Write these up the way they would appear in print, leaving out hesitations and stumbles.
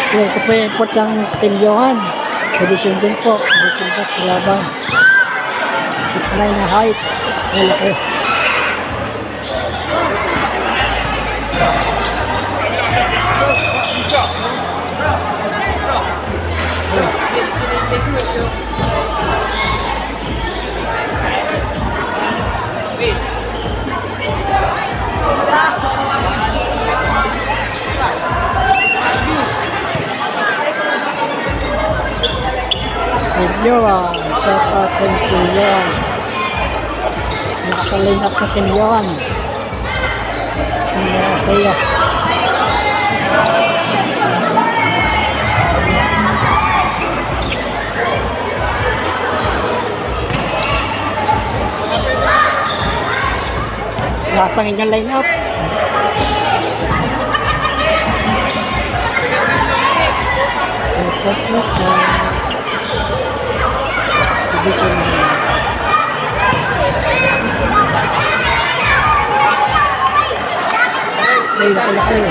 Ito po yung import ng Team Johan. Exhibition din po. Exhibition pass kalaban. 6'9" na height. Malaki. Medyo shout out sa Team Johan. Nakasaline up na Team Johan. Sa iyo. Last ang inyong line up. Ay, laki-laki.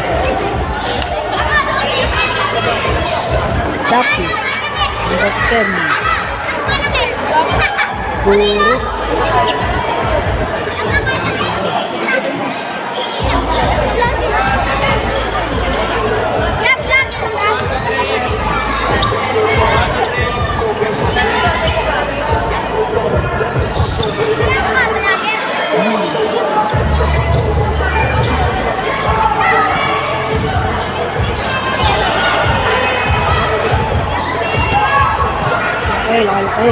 Tapi. Number 10. Puro. Laki.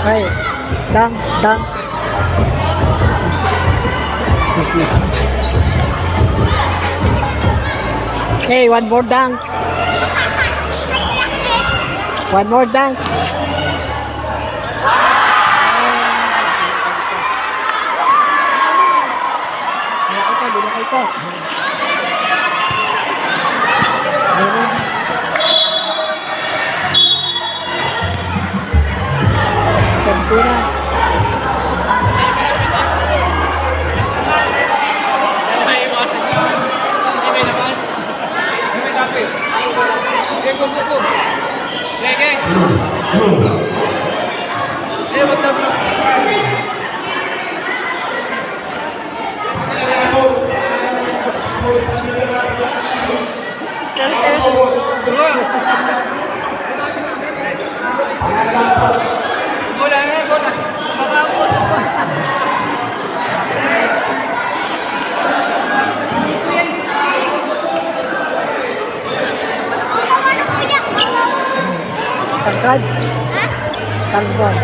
Hey, dang. Hey, one more dang. One more dang. Ito. Pagkura. May iwasan nyo. Hindi may naman. Hindi may lapis. Go. Geng. Wag na po. Bola. Makapos pa. Tangkad. Tangkad.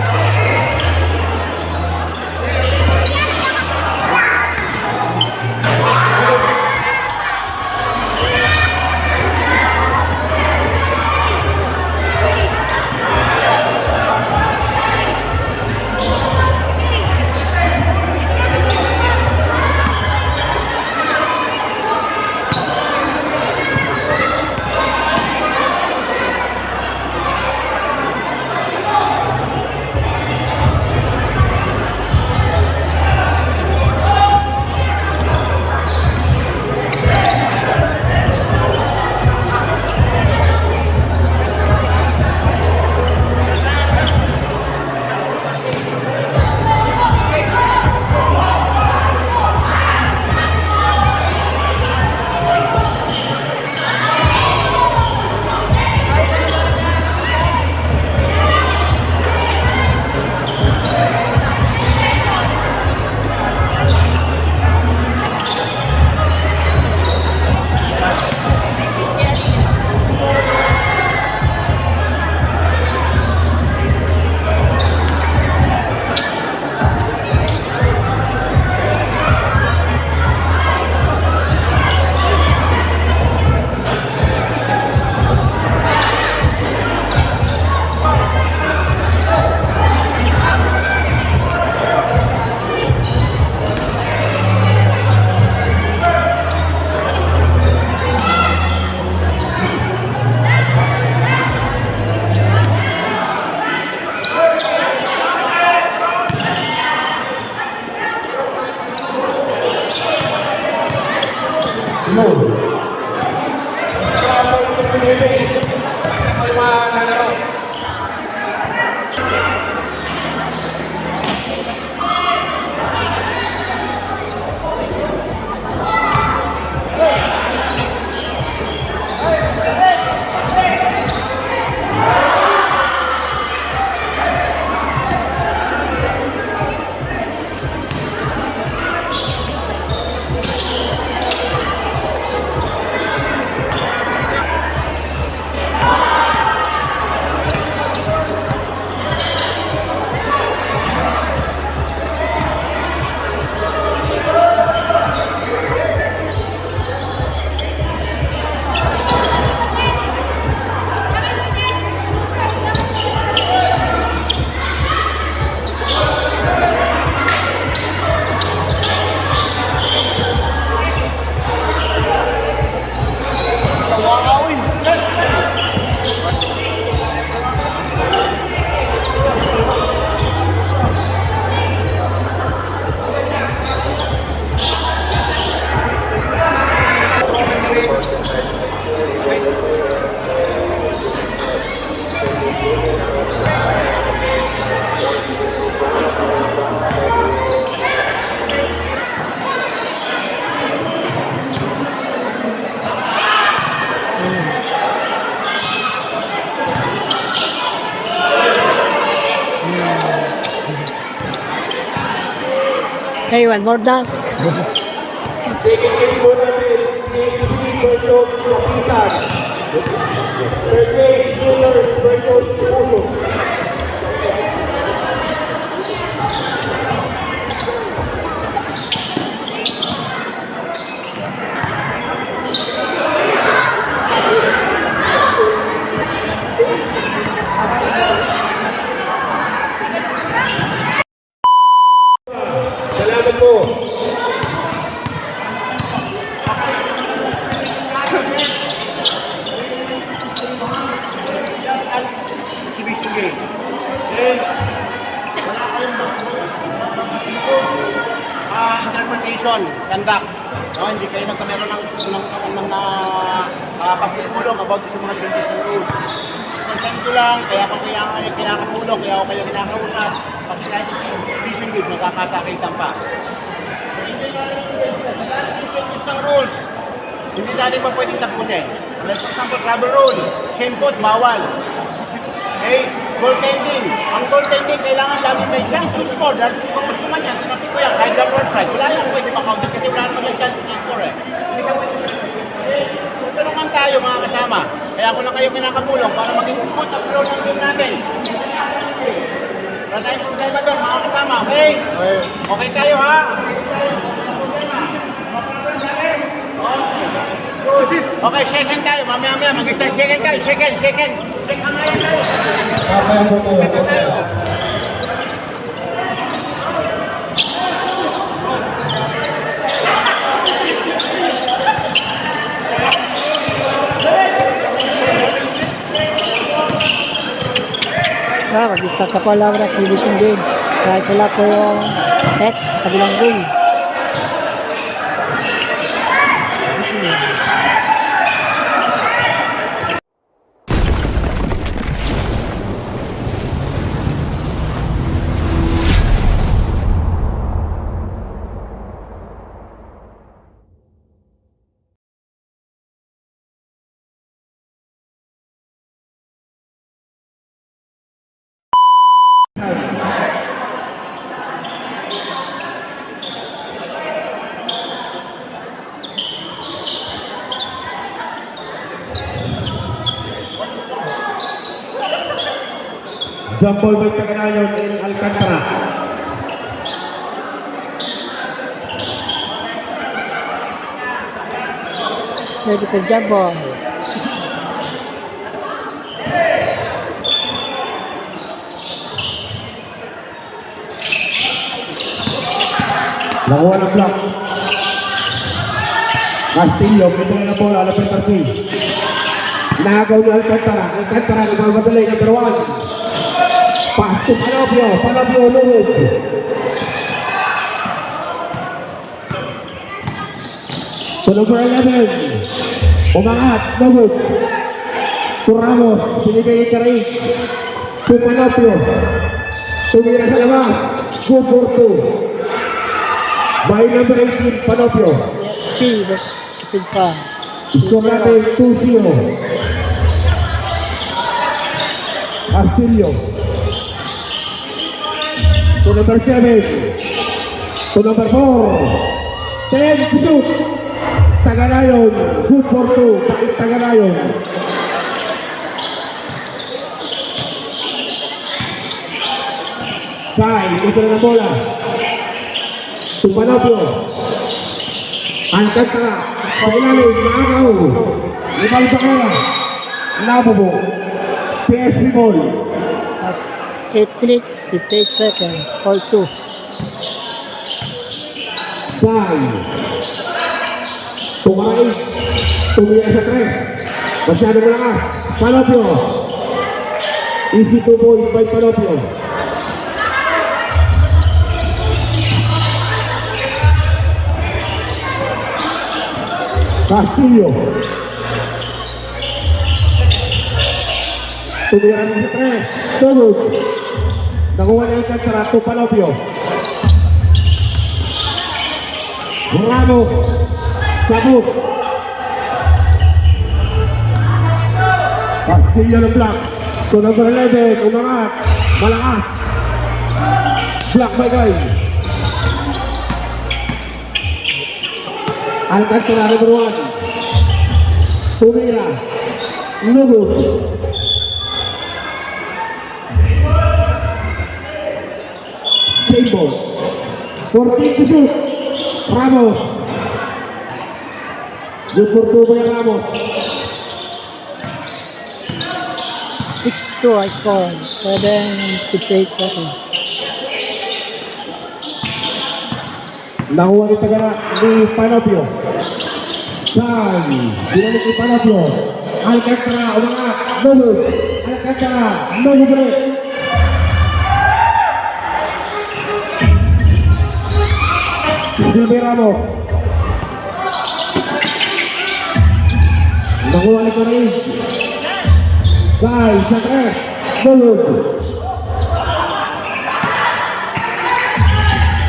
Okay, one more down. Second game po natin, CHP versus Kapitan. Third game, Juniors versus Puso. Salamat po. Exhibition game. Then, wala kayong interpretation, conduct. No, hindi kayo magkameron ng pagpupulong about sa mga traditional rules. Consent ko lang, kaya pa kaya kayo kinakapulong, kaya ako kayo kinakausap. Kasi kahit sa exhibition game, nagkakasakitan pa. Hindi natin ng rules. Hindi natin pa pwedeng tapusin. Like for example, rubber rule, same foot, bawal. Okay, goaltending. Ang goaltending, kailangan lagi may chance to score. Dahil kung gusto man yan, tinapit ko yan, kahit double or try. Wala yan pwede makauntin kasi wala naman may chance to score eh. Tulungan tayo mga kasama. Kaya ako lang kayo kinakapulong para maging smooth ang flow ng game natin. Wala tayong problema doon mga kasama, okay? Okay tayo ha? Okay, second tayo. Mamaya-maya, mag-start second tayo. Second. Second tayo. Second tayo. Mag-start na po ang laban ng exhibition game. Dahil sila po yung net sa kabilang game. Jump ball by Taganayon in Alcantara. Ready to jump ball. Nakuha ng block. Castillo, pwede na bola, alapin Marquez. Nagaw ni Alcantara. Alcantara, nagmamadali, number 1. Pass to Panopio lulog. To number 11. Umangat, lulog. To Ramos, binigay ni Karay. To Panopio. Tumira sa labas. Good for 2. By number 18, Panopio. PSP versus Kapinsan. Score natin 2-0. Castillo. To number 7. To number 4. 10 shoot. Taganayon. Good for 2. Bakit Taganayon? Kai. Ito na ng bola. To Panopio. Alcantara. Sa ilalim. Nakakaw. Limal sa kaya. Nabubo. PSP ball. Last 8 minutes, 58 seconds. All 2. Kai. Tumaray. Tumira sa 3. Masyado malakas. Panopio. Easy 2 points by Panopio. Castillo. Tumira sa 3. Sunod. Nakuha niya ang Alcantara to Panopio. Ramos. Sabuk. Castillo ng black. To number 11, umangat. Malakas. Black by Guy. Alcantara number 1. Tumira. Lugo. Same ball. 14 to shoot. Ramos. Good for 2 by Ramos. 6-2 I score. 7:58 seconds. Nakuha ni Tagana ni Panopio. Saan? Binalik ni Panopio. Alcantara, umangat. Nulo. Alcantara, nulo balik. Silvi Ramos. Nakuha ni Corin. Guy, sa 3. Nulo.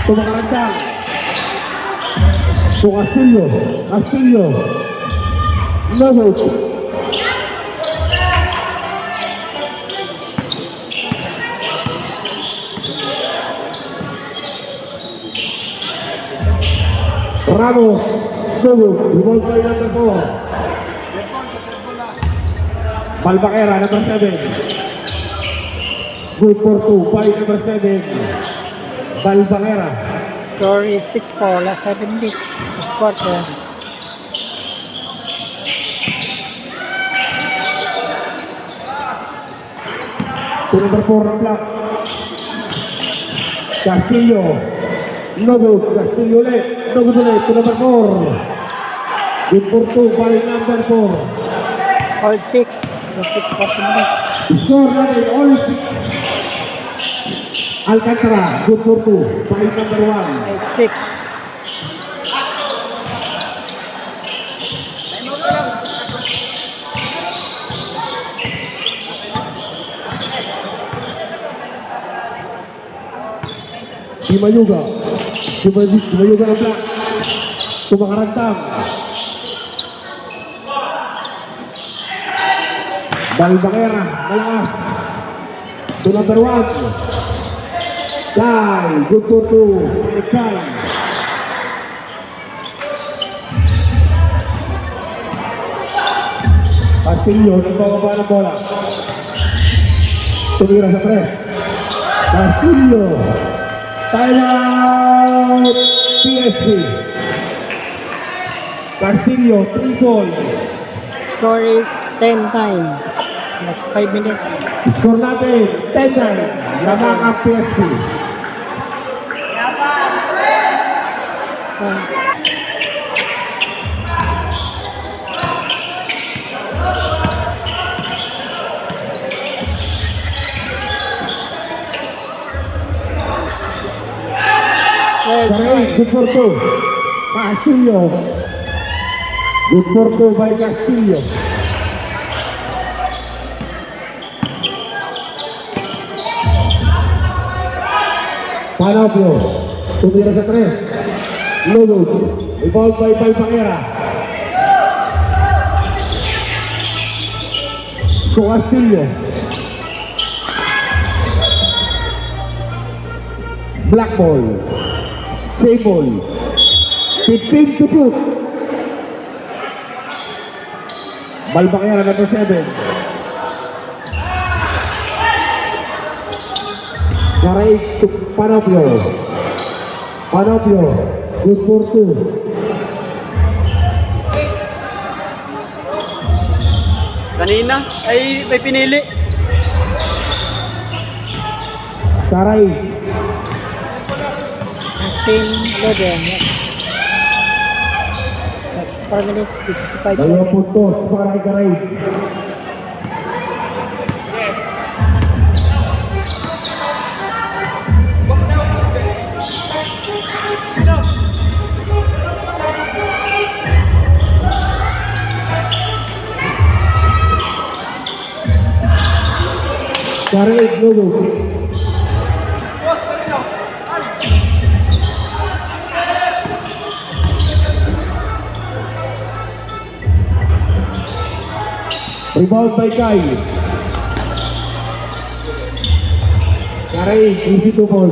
Tumakarantang. To Castillo. Castillo. Nulo. Ramos. Nulo. Revolve by number 4. Balbaquera, number 7. Good for 2 by number 7. Balbaquera. Score is 6-4. Last 7 minutes. First quarter. To number 4 ng black. Castillo. No good. Castillo ulit. No good ulit. To number 4. Good for 2 by number 4. All 6. Last 6:40 minutes. Score natin all 6. Alcantara. Good for 2 by number 1. 8-6. Dimayuga. Dimayuga ng black. Tumakarantang. Balbaquera. Malakas. To number 1. Guy. Good for 2. Guy. Castillo. Nagbababa ng bola. Tumira sa 3. Castillo. Timeout PSG. Castillo, 3 points. Score is 10-9. Last 5 minutes. Score natin, 10-9. Lamang ang PSG. Garay, good for 2. Castillo. Good for 2 by Castillo. Panopio. Tumira sa 3. Lugo. Rebound by Balbaquera. To Castillo. Black ball. Same ball. 15 to shoot. Balbaquera number 7. Garay to Panopio. Panopio. Good for 2. Kanina ay may pinili. Garay. 15-11. Last 4 minutes, 55 Dalawang seconds. puntos para kay Garay. Garay, Lugo. Rebound by Kai. Karay, easy to ball.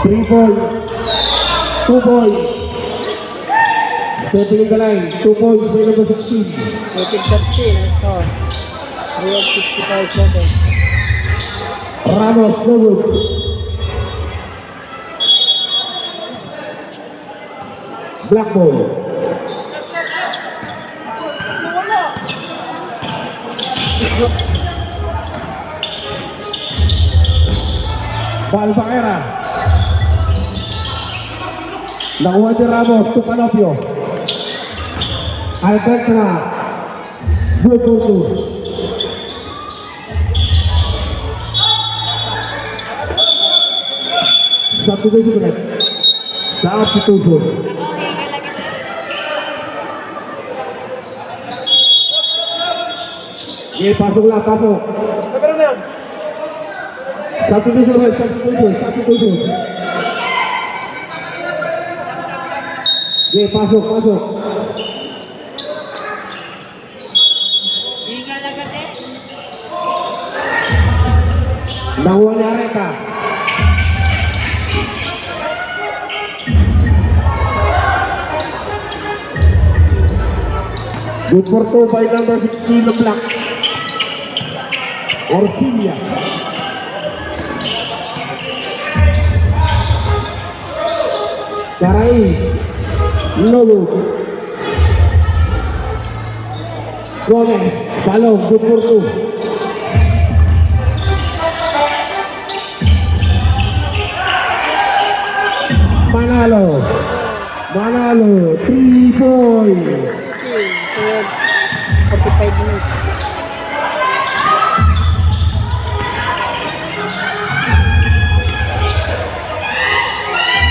Three ball, 2 ball. Stepping in the line, 2 points by number 16. 18-13 ang score. 3:55 seconds. Ramos, no good. Black ball. Balbaera. Nakuha ni Ramos to Panopio. Alcantara. Blue Turtle. Substitution. Substitution. Ye, pasok lang, pasok. Substitution, substitution. Ye, pasok. Nakuha ni Areta. Good for 2 by number 16 ng Black. Ortilia. Caray. Lobo. Gomez. Balong. Good for 2. Manalo. 3 points. 45 minutes.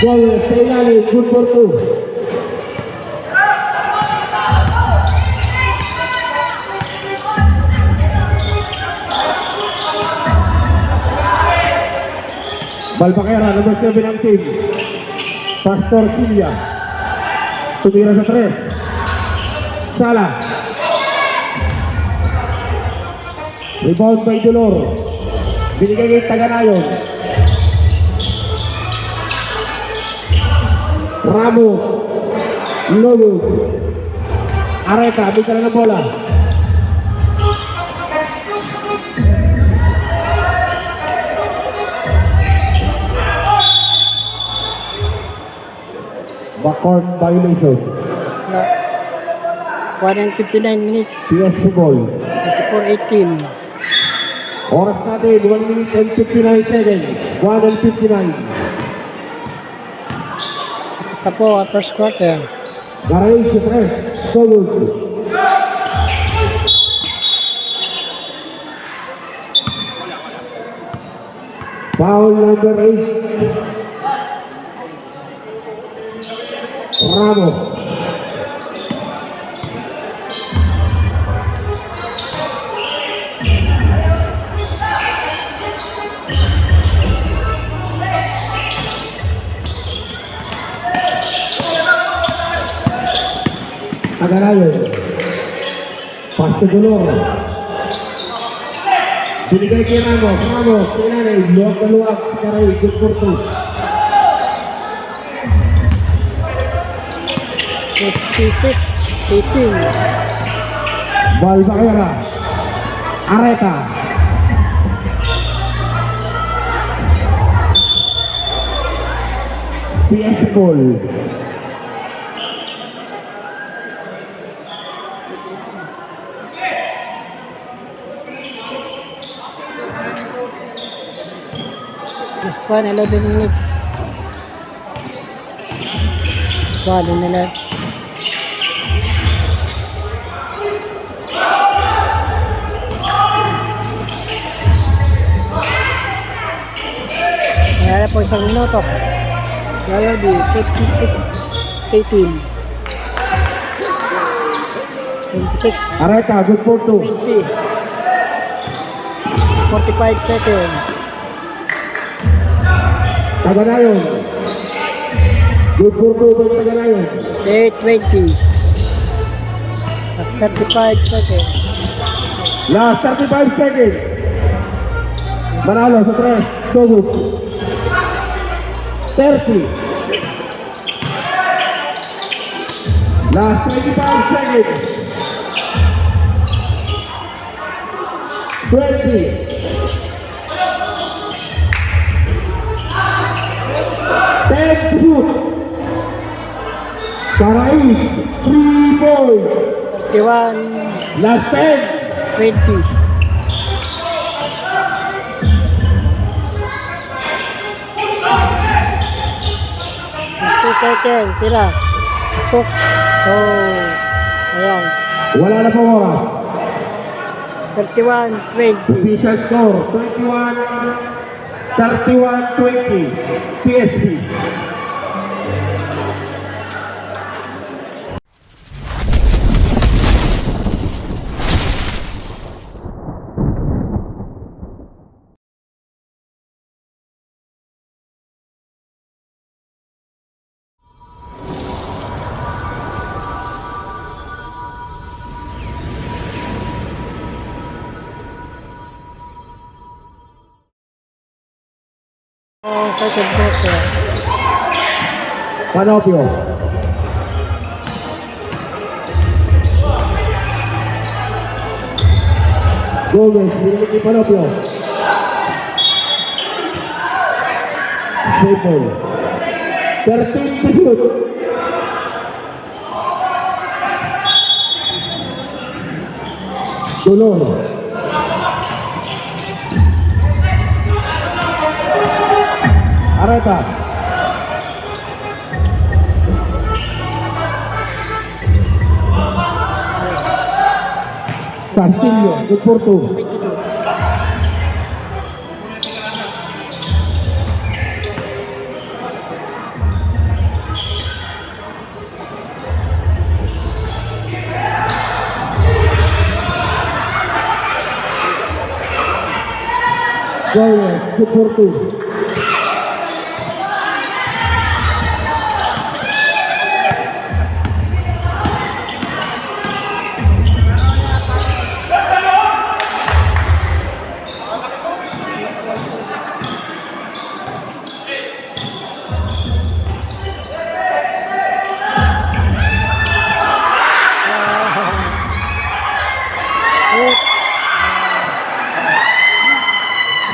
Goal sa ilalim, good for 2. Balbaquera, number 7 ang team. Pastor Silya. Tumira sa 3. Sala. Rebound by Dolor. Binigay kay Taganayon. Ramos. Lobo. Areta, bigla na ng bola. Backcourt violation. 159 minutes. PS ball. 24-18. Oras natin, 1 minute and 59 seconds. 1 and 59. Basta po, first quarter. Garay si Tres. So good. Foul number 8. Ramos. Taganayon. Pass to Dolor. Binigay kay Ramos. Tinanay. Luwag na luwag. Garay. Good for 2. 56-18. Balbaquera. Areta. PS ball. Just 11 minutes. 1 and 11. Kaya po isang minuto. LRB 56-18. 26, Areta, good for 2. 20, 45 seconds, Taganayon. Good for 2 by Taganayon. 8, 20, last 35 seconds, Last 35 seconds. Manalo sa 3. So good. 30. Last 25 seconds. 20. 10 to shoot. Sarais, 3 points. 31, Last 10. 20, last 2 seconds, tira, pasok, oh, ayan, Wala na po oras. 31, 20, Official score, 31-20 PSP. oh, second quarter, Panopio. Gomez, binigay ni Panopio. Staple. 13 to shoot. Dolor. Areta. Castillo, good for 2. 22, Gomez, good for 2.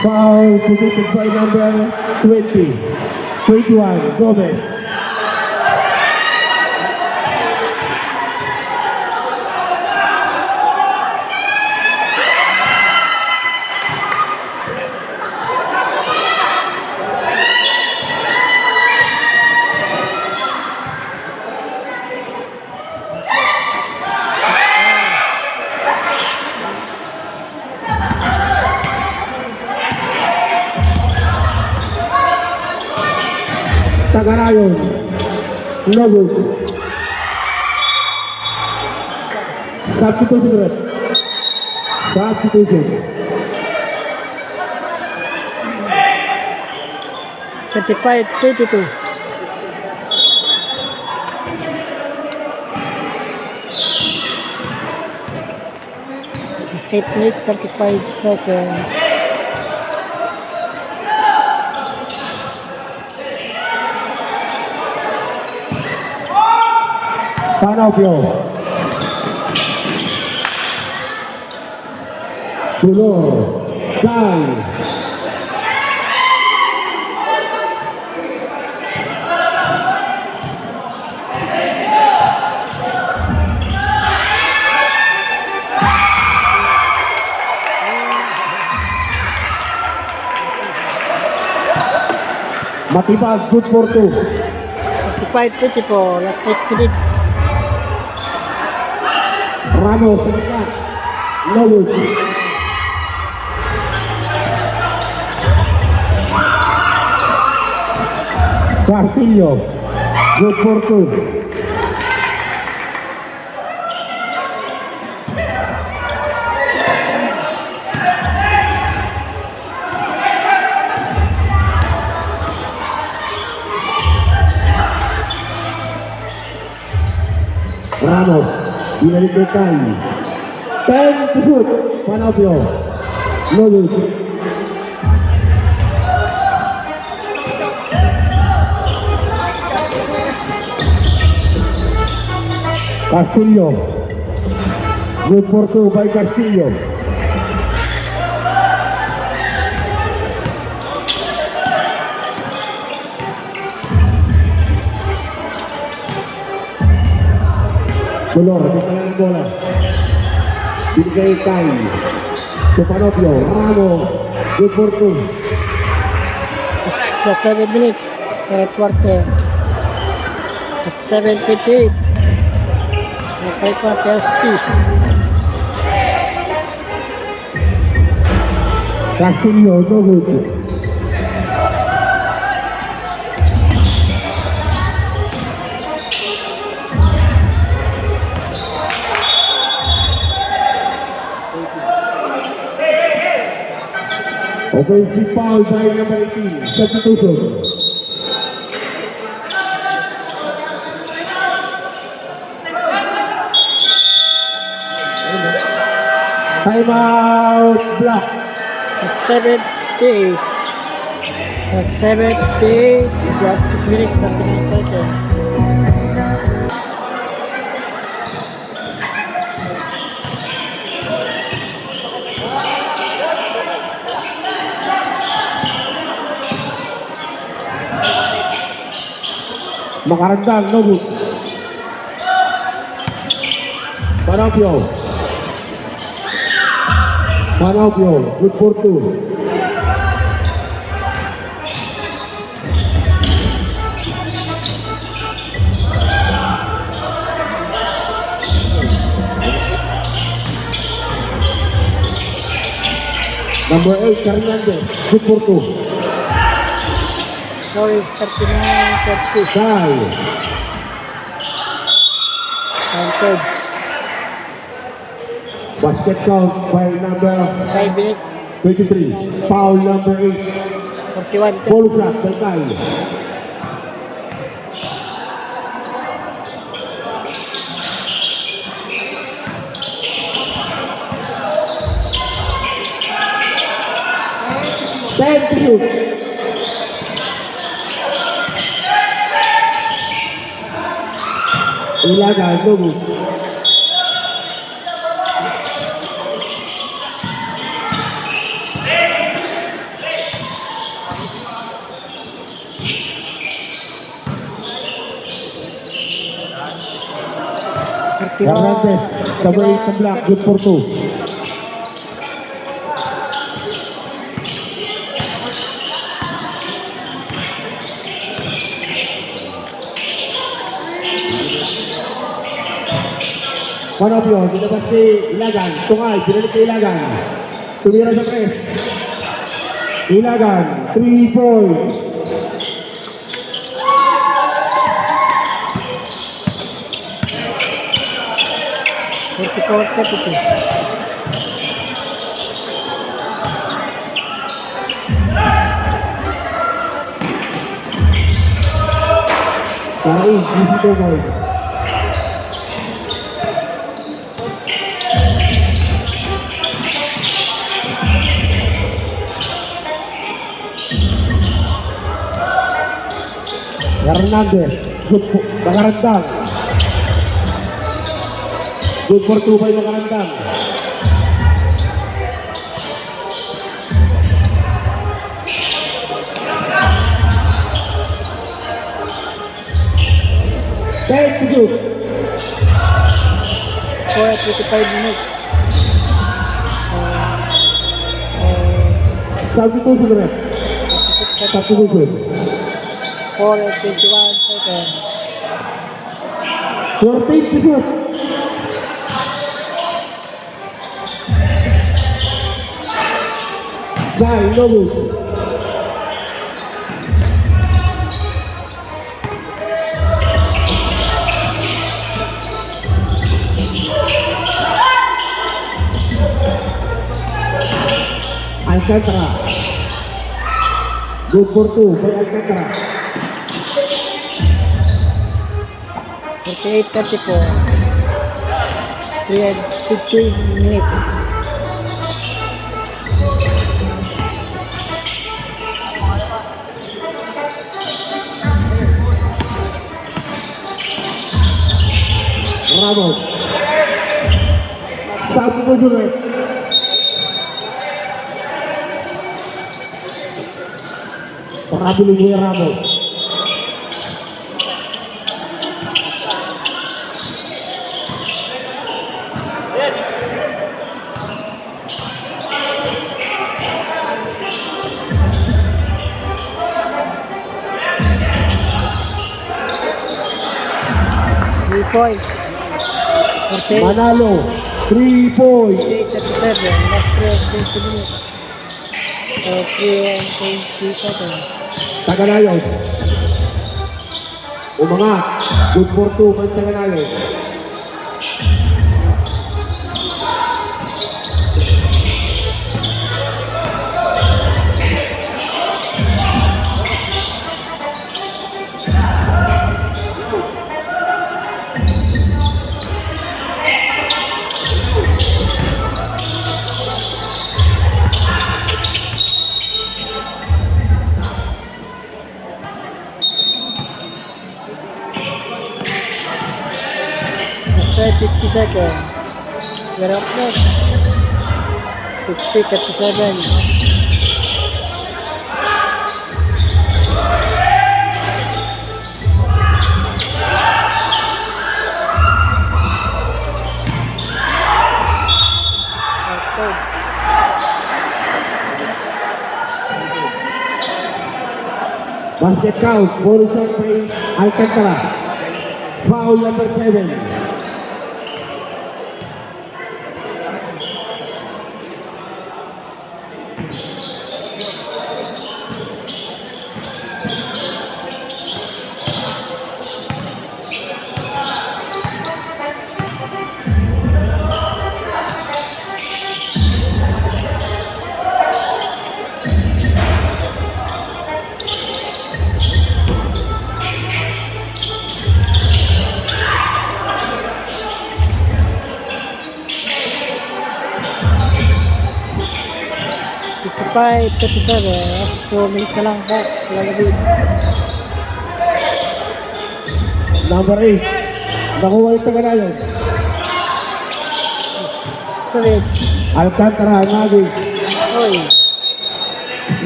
Foul committed by number 20. 21, Gomez. Tagarayon. No good. Substitution rep. Substitution. 35, 22, it's 8 minutes, 35 seconds, Panopio. Tulor. Kai. Matibag, good for 2. 35, 24, last 8 minutes, Ramos, sedekat. No good. Castillo, good for 2. Ramos. Binalik kay Kai. 10 to shoot. Panopio. No good. Castillo. Good for 2 by Castillo. Tulor, di kanan bola. Binigay Kai. Panopio. Ramos. Good for 2. Plus 7 minutes. Second quarter. At 7:28. Napay pa PSP. Castillo, no good. Offensive foul by number 18. Substitution. Timeout block. At 7:58. At 7:58. Plus 6 minutes, 39 seconds. Makaragdag, no good. Panopio. Panopio, good for 2. Number 8, Hernandez, good for 2. Score is 39-30. Kai. Counted. Basket count by number 5 minutes. 23. Foul number 8. 41-30. Ball shot by Kai. Ten to shoot. Ilaga, no good. Hernandez, sabay sa block, good for 2. Panopio, dinabas si Ilagan, Tungay, binalik kay Ilagan. Tumira sa press. Ilagan, 3 points. Kai, easy to boy. Hernandez, good for Makarandang. Good for 2 by Makarandang. Thank you. Score at 55 minutes. Substitution rep. 36-34. Substitution. 4 at 21 seconds. 14 to shoot. Guy, no good. Alcantara. Good for 2 by Alcantara. 48-34. 350 minutes. Ramos. Satu jurus. Perhatian gue Ramos. Three points. Manalo 3 points. 3:37. Last 20 minutes. 3:27. Taganayon. Umangat. Good for 2 man Taganayon. Last 50 seconds. Get up next. 50:37. Basket count. Bonus shot by Alcantara. Foul number 7. Five 37. Last 2 minutes na lang po. Lalabid. Number 8. Nakuha yung Taganayon. 2 minutes. Alcantara, Nagi. Oy.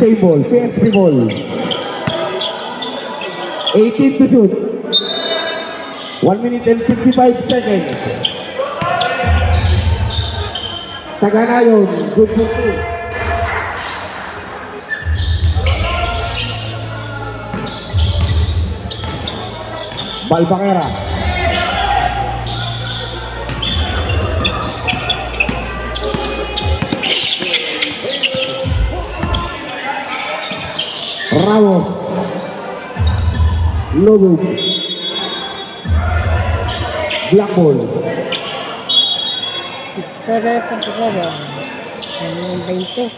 Same ball. PSP ball. 18 to shoot. 1 minute and 55 seconds. Taganayon. Good for 2. Balbakera. Ramos. Lobo. Black ball. 57:37. 20.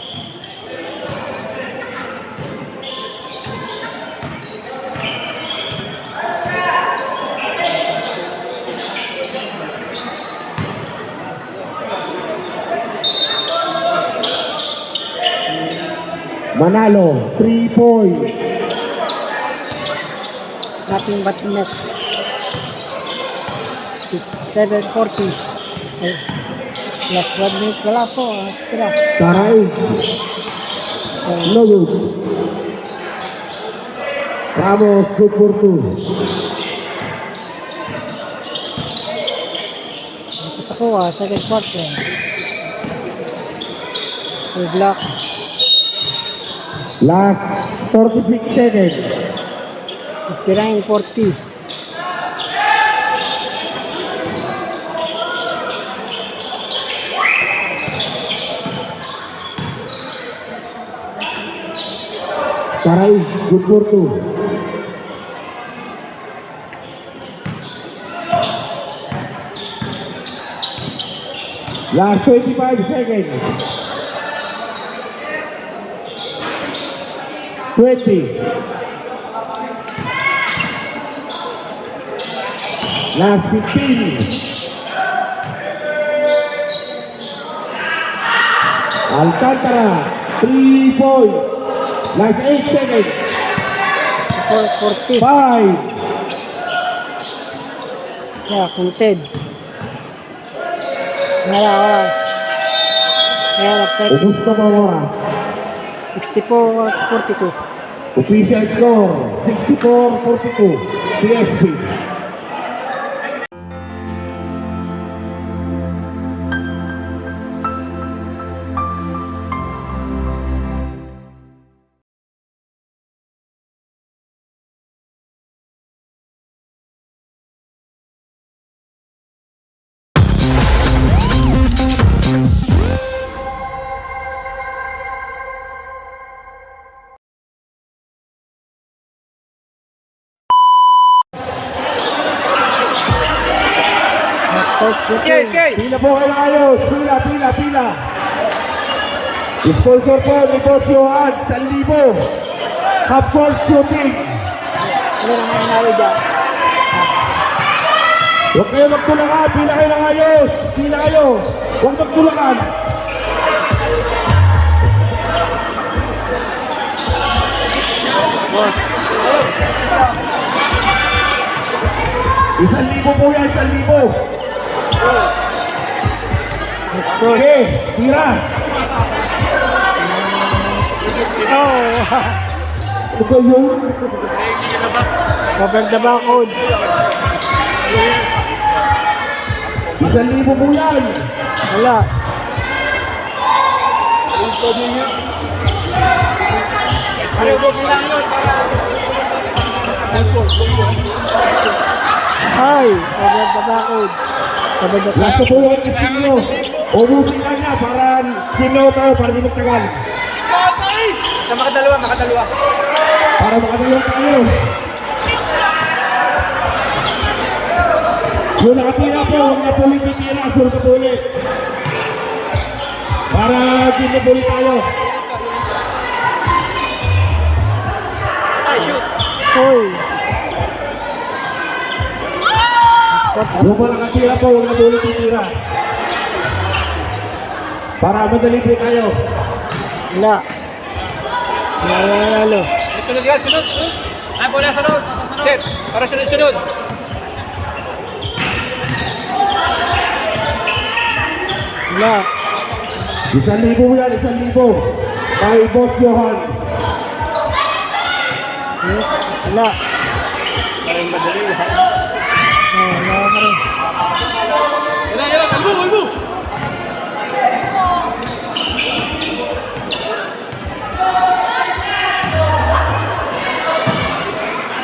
Manalo, 3 points. Nothing but net. 7:40. Eh, last 1 minute wala po. Tira. Taray. No good. Ramos, good for 2. Gusto ko second quarter. Full block. Last 46 seconds. 59:40. Taray, good for 2. Last 25 seconds. 20. Last 15. Alcantara, 3 points. Last 8 seconds. 440. 5. Yeah, counted. Wala. Ayan, upset. Ubus na po ang oras. 64-42. Official score, 64-42. PSP. Okay, okay. Pila po kayo ayos. Pila. Sponsor po ni Boss Johan, 1,000. Half court shooting. Ano na nangyari dyan? Huwag kayo magtulakan. Pila kayo ng ayos. Pila kayo. Huwag magtulakan. Boss. 1,000 po yan, 1,000. Good. Okay, tira. Oh! Ano ba yun? Cover the barcode. 1,000 po yan. Wala. Pareho po lang yun para... Ay! Cover the barcode. Cover the Last po yung team nyo. Ubusin lang niya para sino tayo, para di magtagal. Sa makadalawa. Para makadalaw tayo. Yung nakatira po, huwag na po ulit titira. Surka po ulit. Para di na po ulit tayo. Ay, shoot. Hoy! Yung mga nakatira po, huwag na po ulit titira. Para madali po tayo. Wala. Wala. Sunod yan, sunod. Ay, po na sunod. Chef, para sunod. Wala. 1,000 yan, 1,000. Kay Boss Johan. Wala. Parang madali. Wala ka rin. Yan, kalbo.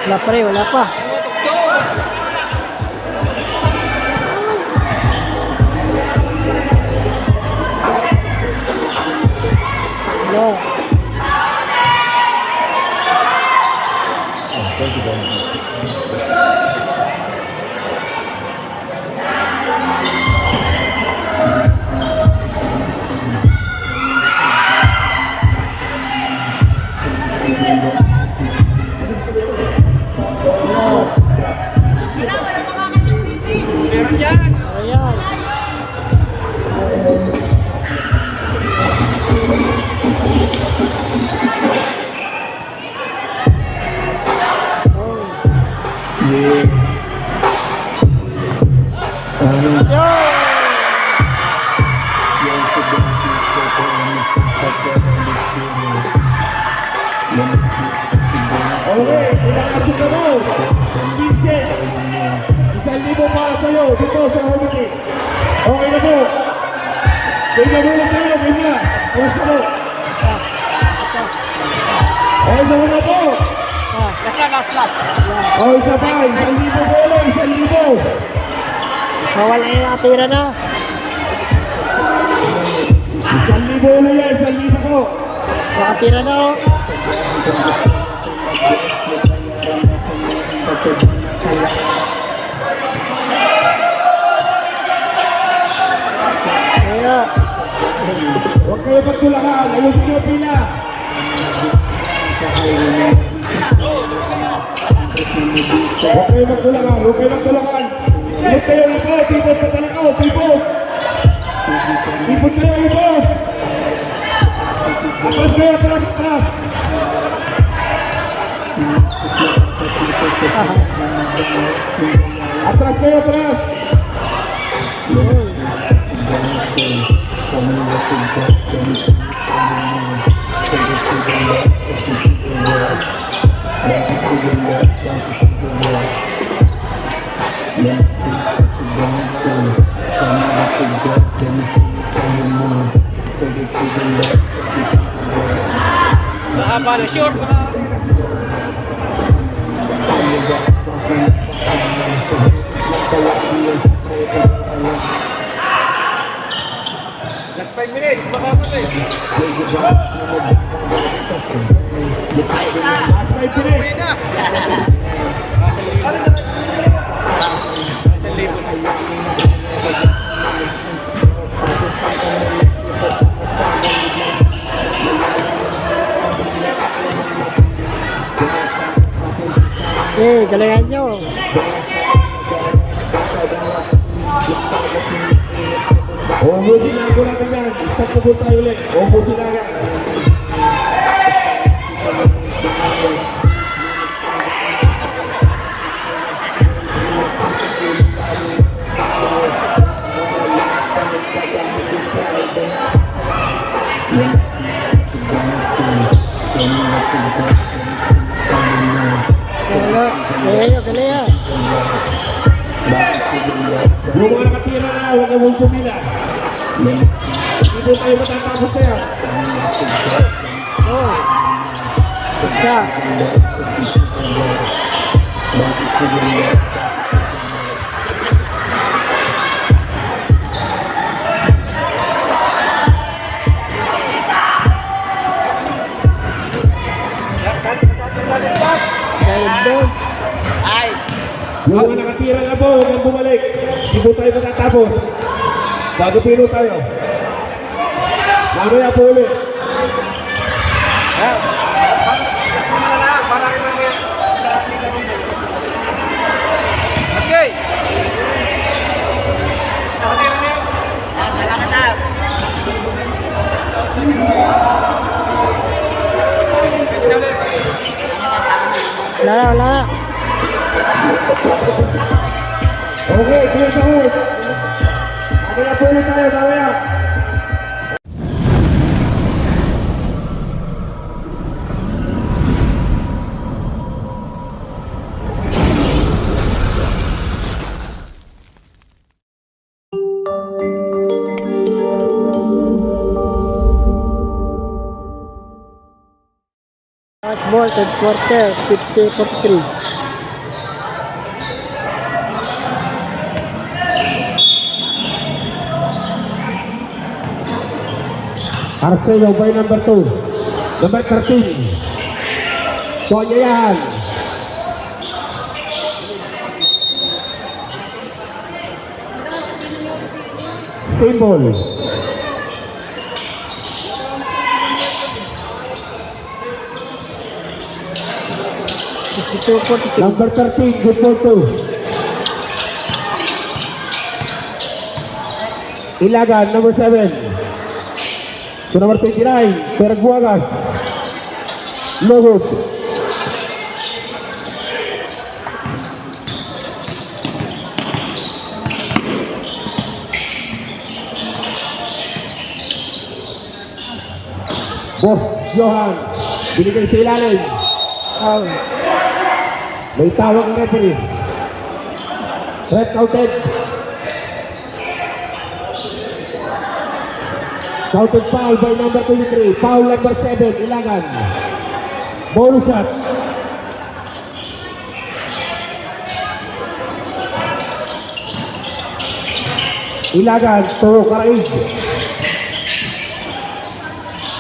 Wala pa rin, wala pa. Wala. Meron yan. Ayan. Okay, pinakasok na mo. Vincent. 1,000 para sa'yo. Dito sa Hawaii. Okay na po. Kaya na muna tayo. Kaya na. Kamusta mo? Okay na muna po. Last lap. O, isa pa. 1,000 bolo. 1,000. Wala yung nakatira na. 1,000 bolo yan. 1,000 po. Nakatira na oh. Kaya, Huwag kayo magtulakan. Ayusin niyo pila. Huwag kayo magtulakan. Huwag kayo magtulakan. Huwag kayo ito. Tipot sa talakaw. Tipot. Tipot kayo ito. Atras kayo, atras. Atras kayo, atras. Mahaba na short. Last 5 minutes. Baka mo eh. Galingan nyo. Ubusin na ako lang yan. Stop na po tayo ulit. Ubusin na yan. Galingan. Yung mga nakatira na, huwag na mong pumila. Hindi po tayo matatapos na yan. Ganda. Yung mga nakatira na po, huwag nang bumalik. Hindi po tayo matatapos. Bago pino tayo. Mamaya po ulit. Maskay! Wala. Okay, clear the hood. Mamaya po ulit tayo, mamaya. Last ball, third quarter, 50-43. Arcelo by number 2. Number 13. Sonya yan. Symbol. Number 13, good for 2. Ilagan, number 7. To number 29, Perguagas. No good. Boss Johan, binigay sa ilalim. May tawag ng referee. Red counted. Counted foul by number 23. Foul number 7, Ilagan. Bonus shot. Ilagan to Karaig.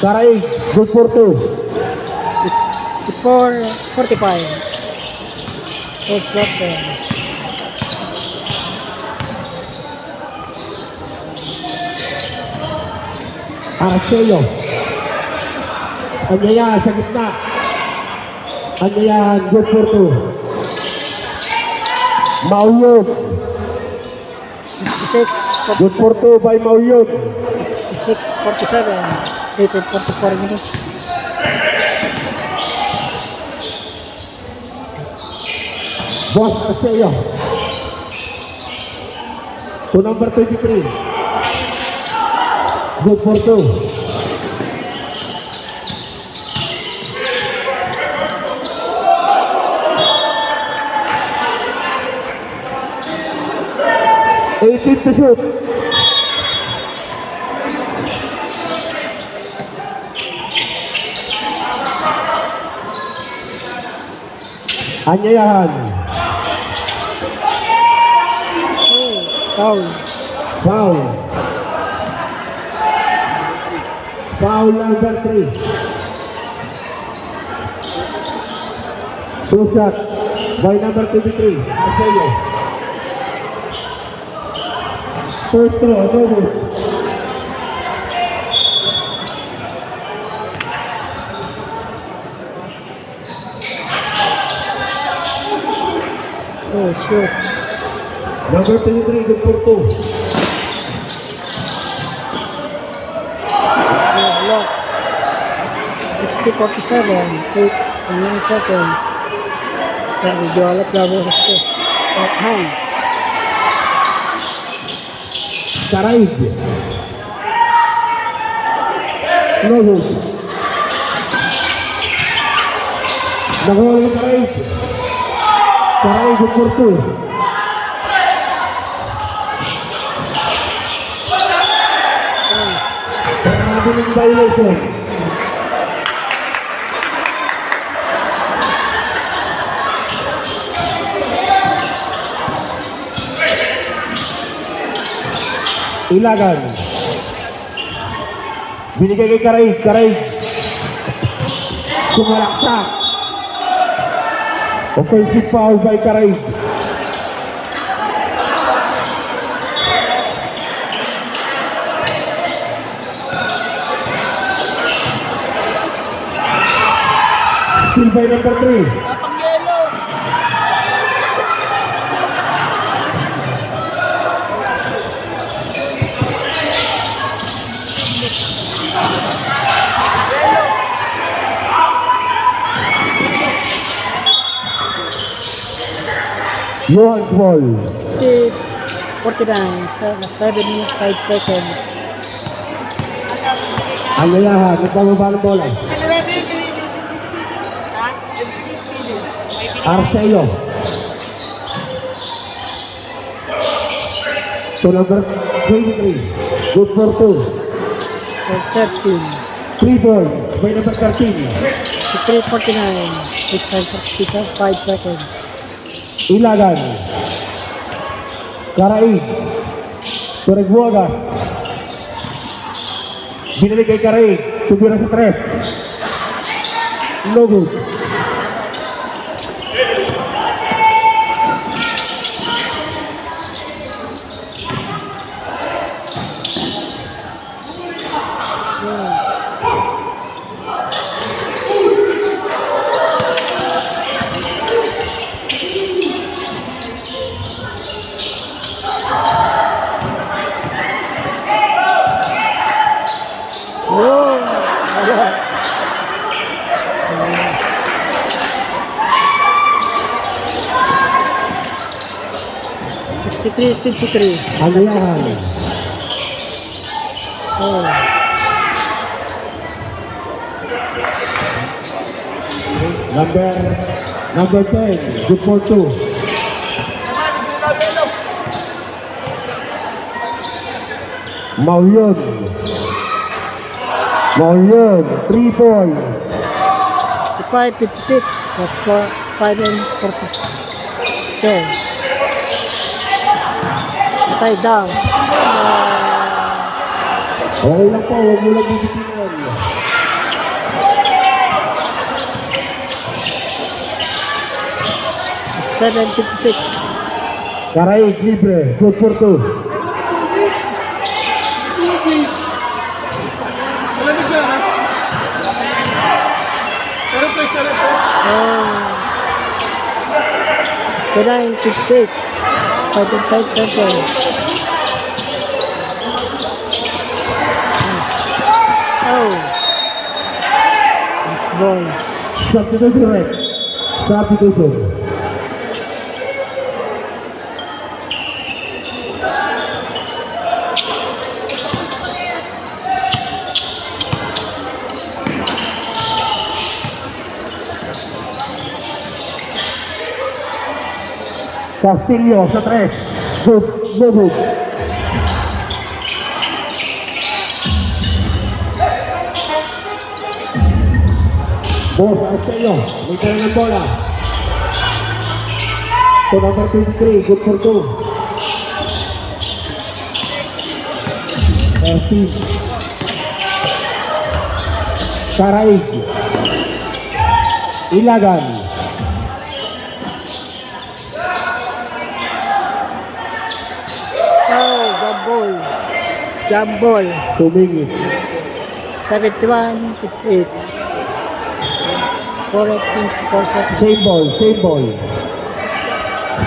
Karaig, good for 2. 45. Third quarter. Arcelo. Anyayan sa gitna. Anyayan, good for 2. Mauyog. 56. Good for 2 by Mauyog. 56-47. 8:44 minutes. Boss Arceo. To number 23. Good for 2. Eighteen to shoot. Anyayahan. Foul. Foul. Foul number 3. Two shot by number 23. Arceo. First throw, no good. Oh, shoot. Number 23, good for 2. Oh, block. 60-47. 8 and 9 seconds. Kaya medyo alat na boses ko. Hang. Caraig. No good. Nakuha ng Caraig. Caraig, good for 2. Sarado ng violation. Ilagan. Binigay kay Caraig. Caraig. Sumalaksak. Offensive foul by Caraig. Still by number 3. Johan's ball. 49, 7 minutes, 5 seconds. Anyayahan, nagbababa ng bola. Arceo. To number 23. Good for 2. For 13. 3 ball by number 13. 53-49, 6:55 seconds. Ilagan. Caraig. Torreguaga. Binalik kay Caraig. Tubira sa 3. No good. Oh, wala. 63-53. Anyayahan. Oh. Number 10. Good for 2. Mauyon. Mauyon. 3 points. 65-56. Was 5 and 40 seconds. Tie down. Okay lang po. Huwag mo lang bibitinan. $7.56. Caraig libre. Good for 2. Wala na siya, ha? Pero pressure na ito. 69-58. 5 and 10 seconds. Oh. Last ball. Substitution rep. Substitution. Castillo sa 3. Good. Good. Boss, Castillo. May tala ng bola. To number 23. Good for 2. 13. Saraig. Ilagan. Oh, jump ball. Jump ball. Tumingi. 71-58. 4 seconds. Same ball. Same ball.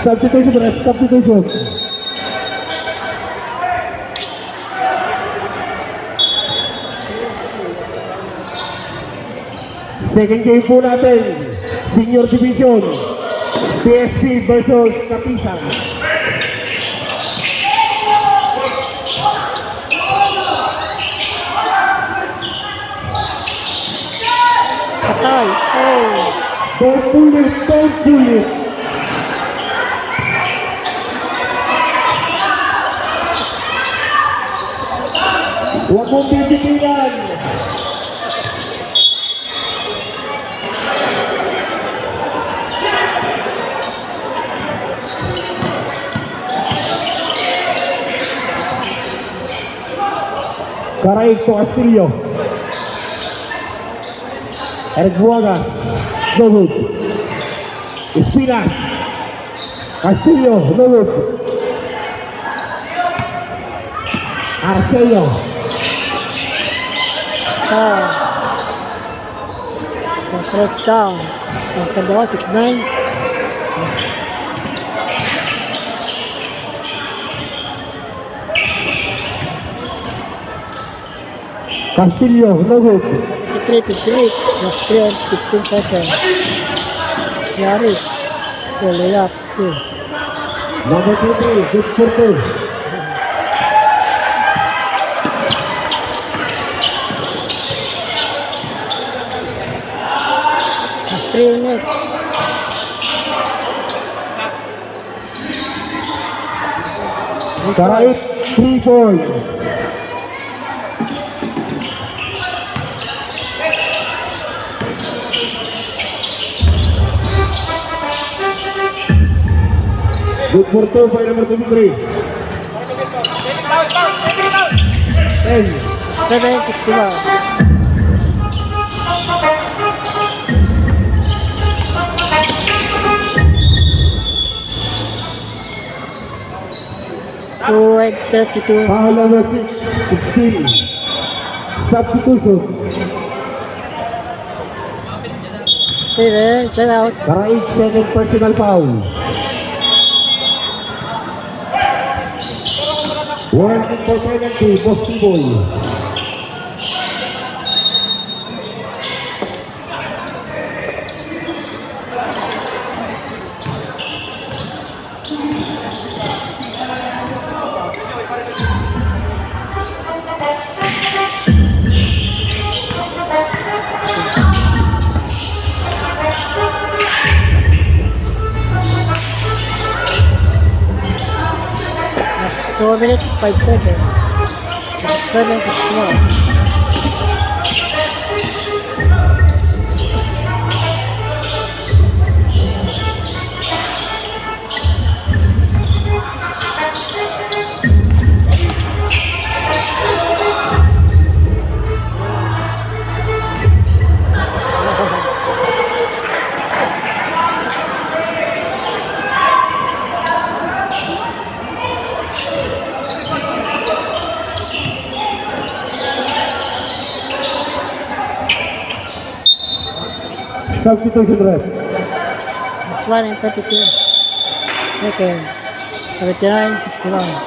Substitution ref. Substitution. Second game po natin. Senior Division. PSC versus Kapisan. Patay. Oh. Don't pull it. Don't pull it. Huwag mong titigilan. Caraig to Castillo. Eric Buaga. No good. Espinas. Castillo. No good. Arceo. Ah. Press down. Ang kadawa, 6-9. Castillo. No good. 73-58. Last 3 and 15 seconds. Yari. Lay up. Good. Number 23. Good for 2. Last 3 minutes. Caraig 3 points. Good for 2 by number 23. 10. 7-61. Two and 32. Foul number 16. Substitution. Okay, shut out. Caraig second personal foul. Warning for penalty, Boss T-Boy. Last 4 minutes, 5 seconds. 7-61. Substitution ref. Last 1 and 32 seconds. 79-61.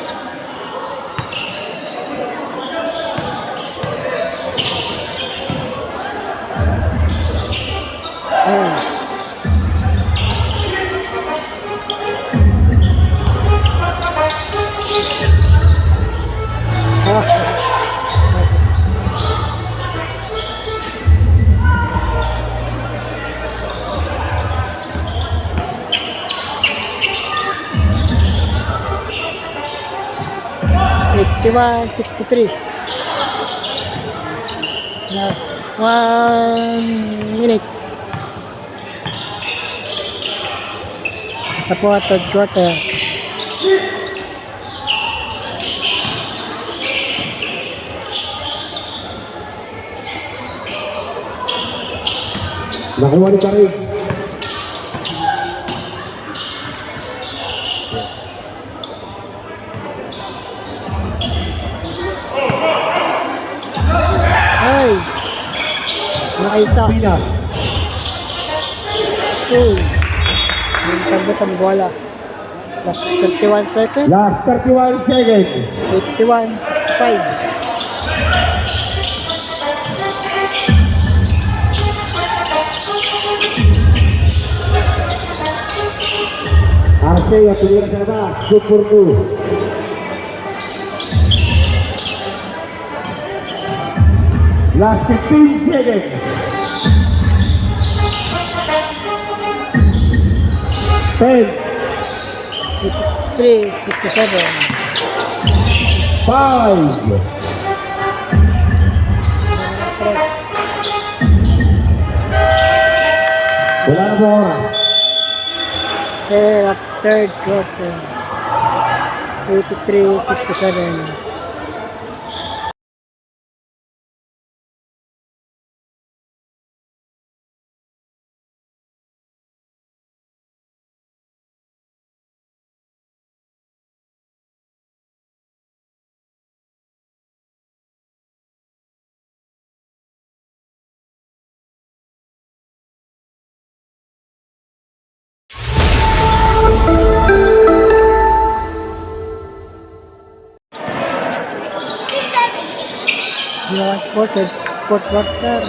81-63. Last 1 minute. Basta po third quarter. Nakuha ni Karig. Ay! Nakita. Pina. Uy! Yung sagot ang bola. Last 31 seconds. Last 31 seconds. 81-65. Arcea tuviera que dar. Good for 2. Last 15 seconds. 10, 83-67. 5, wala na po oras. Third quarter. 83-67. Last quarter, fourth quarter.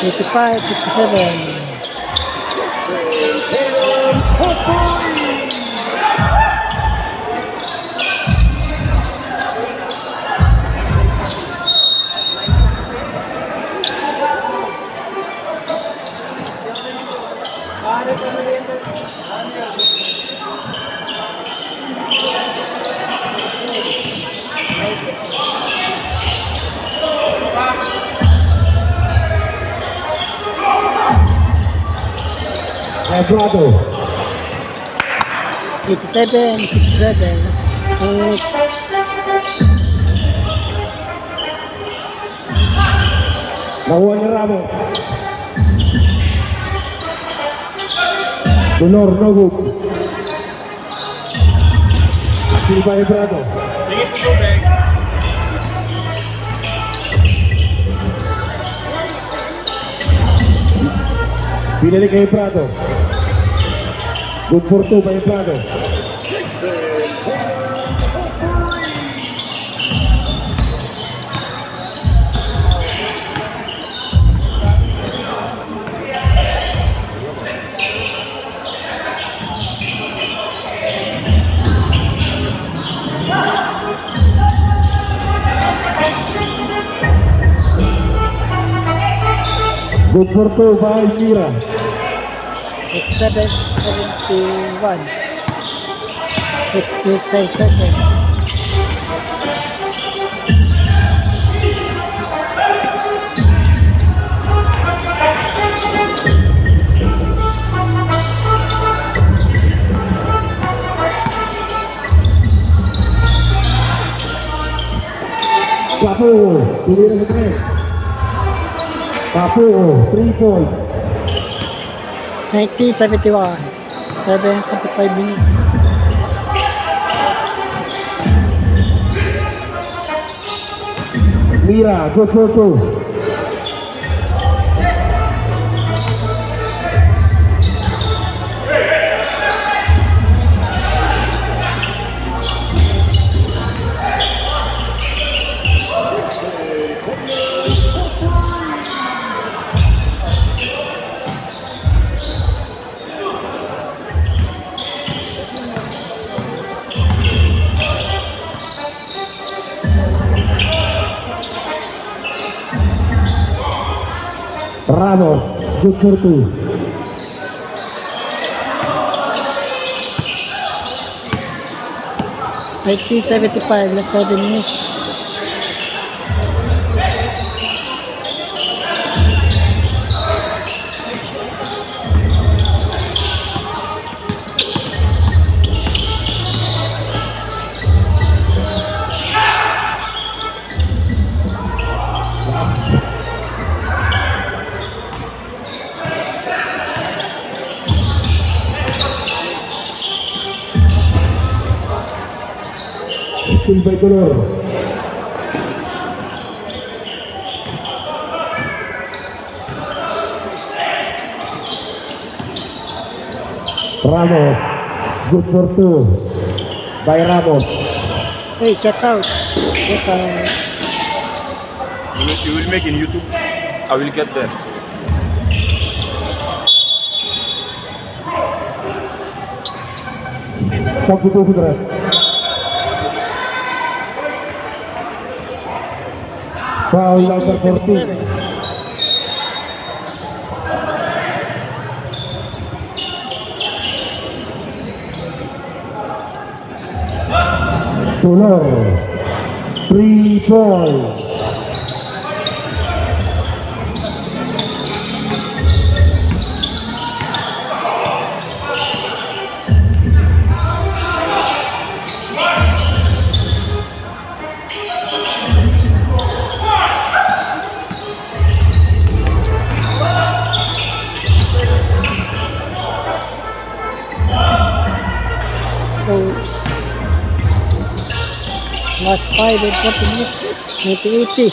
Eighty-five, 67. Ebrado. 87-67. Ang next. Nakuha ni Ramos. Dolor, no good. Silva Ebrado. Pinili kay Ebrado. Good for 2 by Ebrado. Good for 2 by Mira. 87-71. 9 seconds. Papu, tuloy na sa 3. Papu, 3 points. 1971. 7:45 minutes. Mira, good for 2. Ramos, good for 2. Nineteen 75, last 7 minutes. Still by color. Ramos, good for 2 by Ramos. Hey, check out. Check out. You will make in YouTube. I will get there. Substitution ref. Foul number 14. Solar, 3 points. Last 5 and 40 minutes. 80.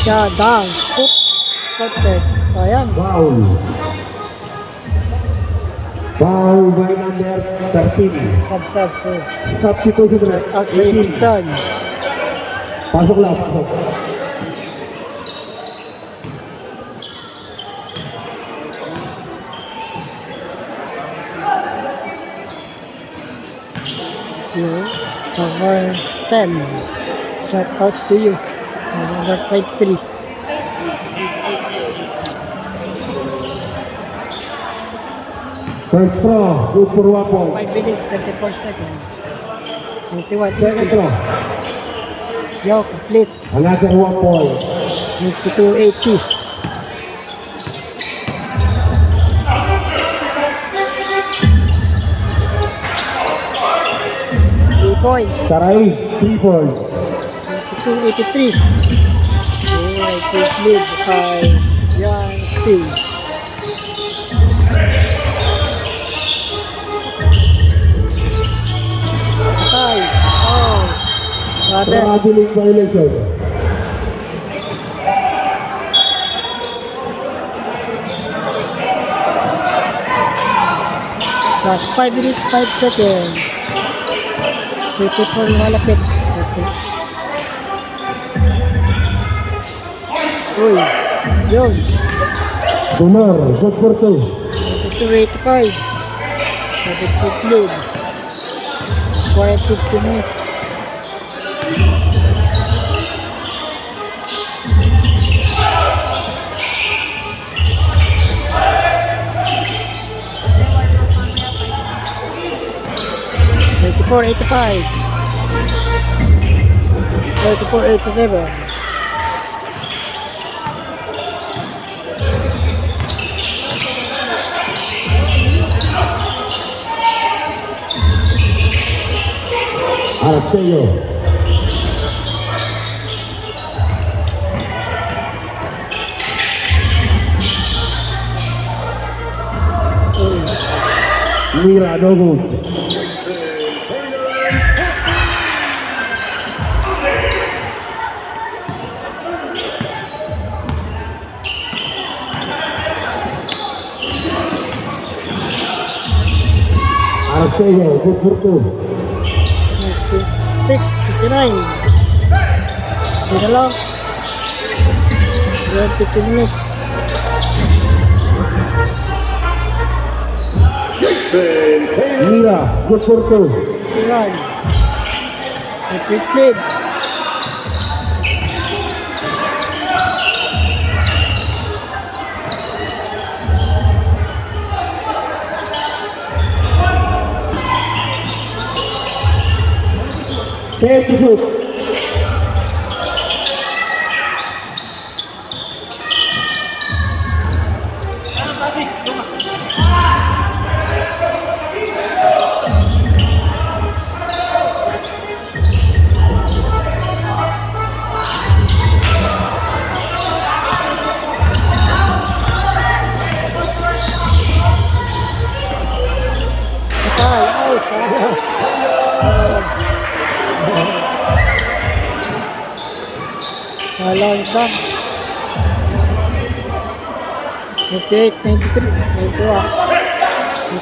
Yeah, down. Oop. Counted. Sayang. Foul. Foul by number 13. Sub. So, Substitution ref. out sa 18. Pinsan. Pasok lang, pasok. You. Number 10. Shout out to you. Number 23. First throw, good for 1 point. 5 minutes, 34 seconds. 91. Second throw, Yo, complete. another 1 point. 92-80. Points. Sarai, 3 points. 82-83. Alright, take lead by Jan Steve. Patay. Oh. Brother. Traveling violation. Last 5 minutes, 5 seconds. 34 malapit. Uy, yun. Solar, good for 2. 82-85. 7-point lead. 4 and 50 minutes. Eighty-four, 85. 84, 87. Arceo. Mira, no good. Arceo, good for 2. 96, 89. Hindi na lang. 50 minutes. Mira, good for 2. 51. Quick lead. 10 to shoot. Patay. Ay, sayang. Salang ba? 98, 93, 91,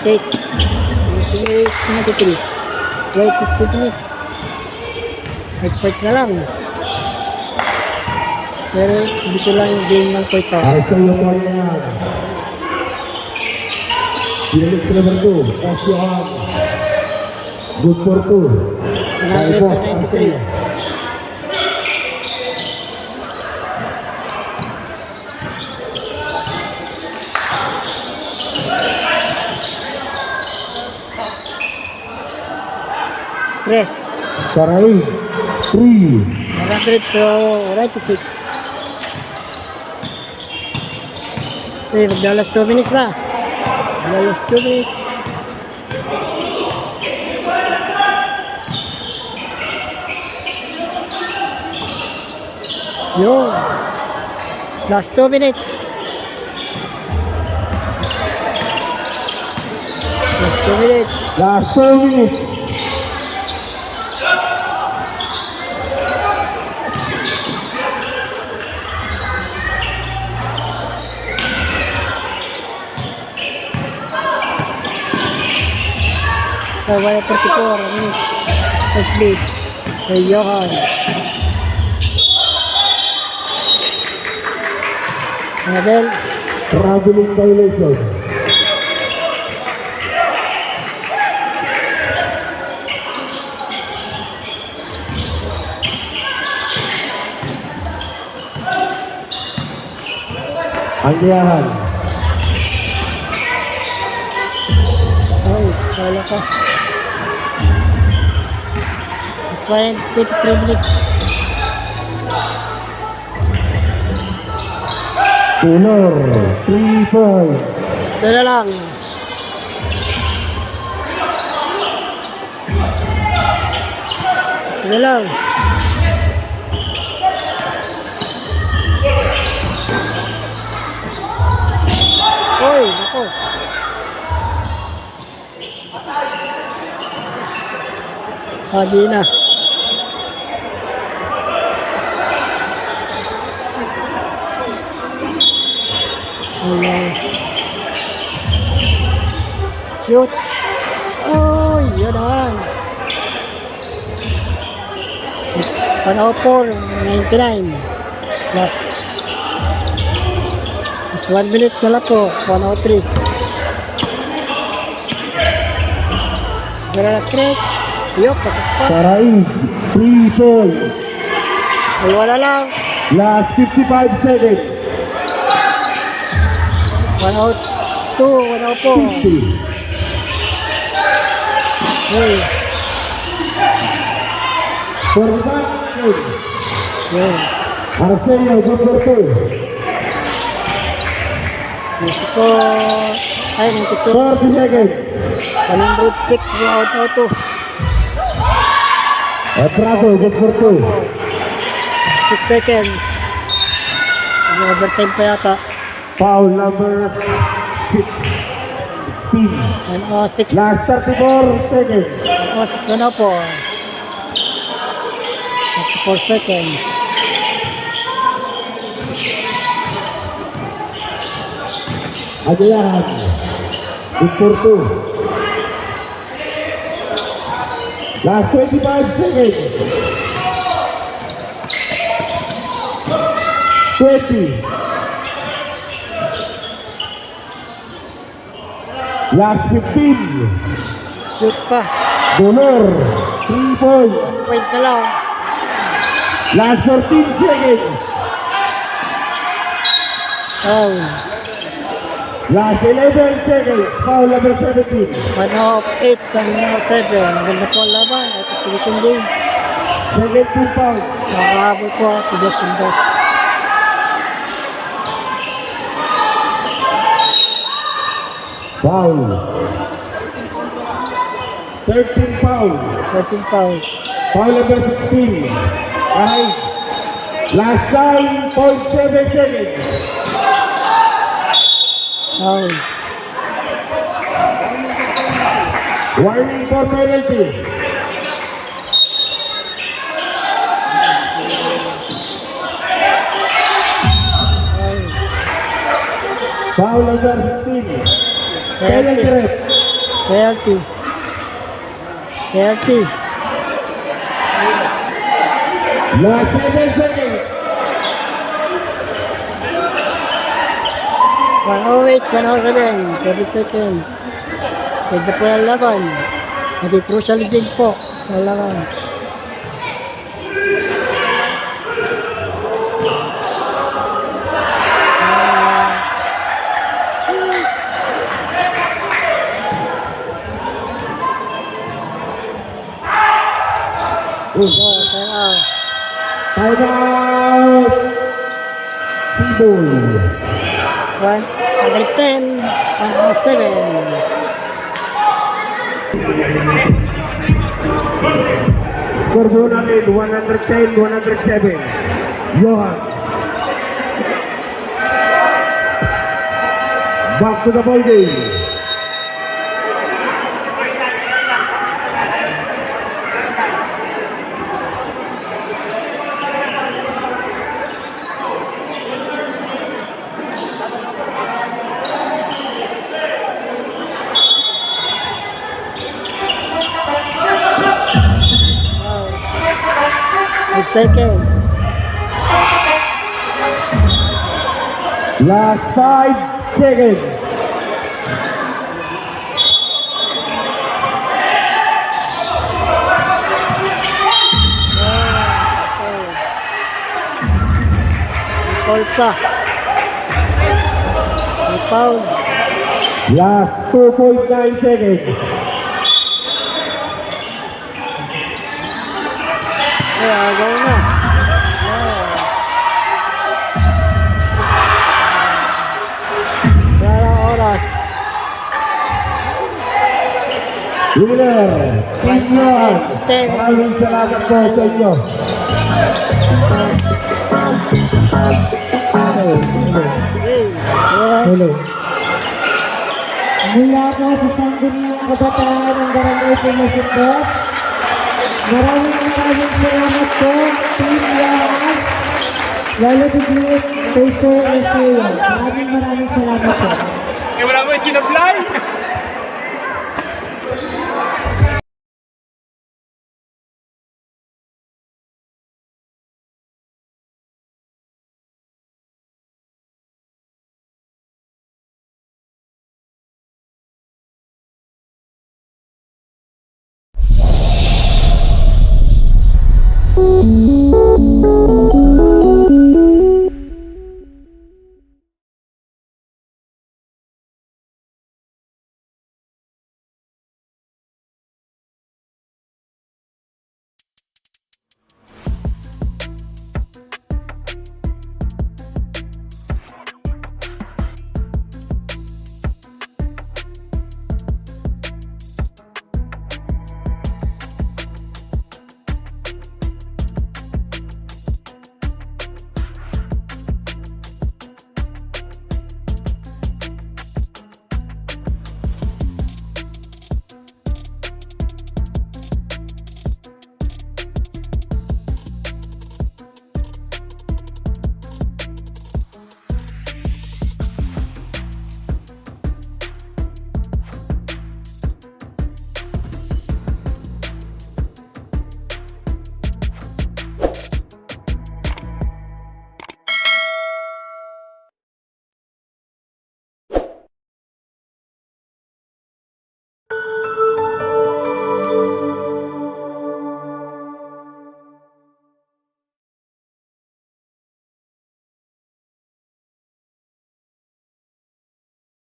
98, 98, 93. 12, 15 minutes. 5 points na lang. Pero exhibition lang yung game ng point out. Arcelo Marian. Pinalit sa number 2. Osyohan. Good for 2. 100 to 93. Press. Sarai. 3. 100 to 96. Okay, magdalas 2 minutes na. Magdalas 2 minutes. Yun. Last 2 minutes. Last 2 minutes. Last 2 minutes. Kawaya 44 minutes. First lead. Kay Johan. Abel. Traveling violation. Anggiahan. Ay, wala ka. It's 23 minutes. Taylor. 3 points. Ito na lang. Ito na lang. Oy, nako. Sadi na. Ayan. Shoot. Oh, yun naman. Panao 4, 99. Plus. Plus 1 minute na lang po. 103. Gara na 3. Yo, pasok pa. Sarai. 3 points. Ay, wala lang. Last 55 seconds. 102, 104. 60. Hey, 45 seconds. yun. Arsenio, good for 2. Gusto ko, ay, 92. 40 seconds. 106, out, auto. Atraso, good for 2. 6 seconds. Overtime pa yata. Foul number 16. 106. Last 34 seconds. 106 na po. 34 seconds. Agayan. Good for 2. Last 25 seconds. 20. Last 15. Shoot pa. Dolor. 3 points. Point na lang. Last 14 seconds. Oh. Last 11 seconds. Foul number 17. 108, 107. Ganda po ang laban. At exhibition game. 17 pounds. Nakahabol po, Pedestrian Boss. Foul. 13 pounds. 13 pounds. Foul number 16. Alright. Last time, 0.7 seconds. Foul. Warning for penalty. Foul number 16. Penalty ref. Penalty. Penalty. Last 7 seconds. 108, 107, 7 seconds. Ganda po yung laban. Naging crucial din po ang laban. So, time out. Time out. T-ball. 110, 107. Score po natin 110, 107. Johan. Back to the ball game. Five seconds. Last 5 seconds. Foul pa. May foul. Last 2.9 seconds. Ay, agaw na. Wala oras. Winner, Team Johan. 10. Maraming salamat po sa inyo. Hey, Hello. Mula po sa Sangguniang Kabataan ng Barangay Pumasito. Maraming salamat po, Team Yahan. Lalo biglit, Peso Estrella. Maraming salamat po. Eh, wala mo yung sinablay! Thank you.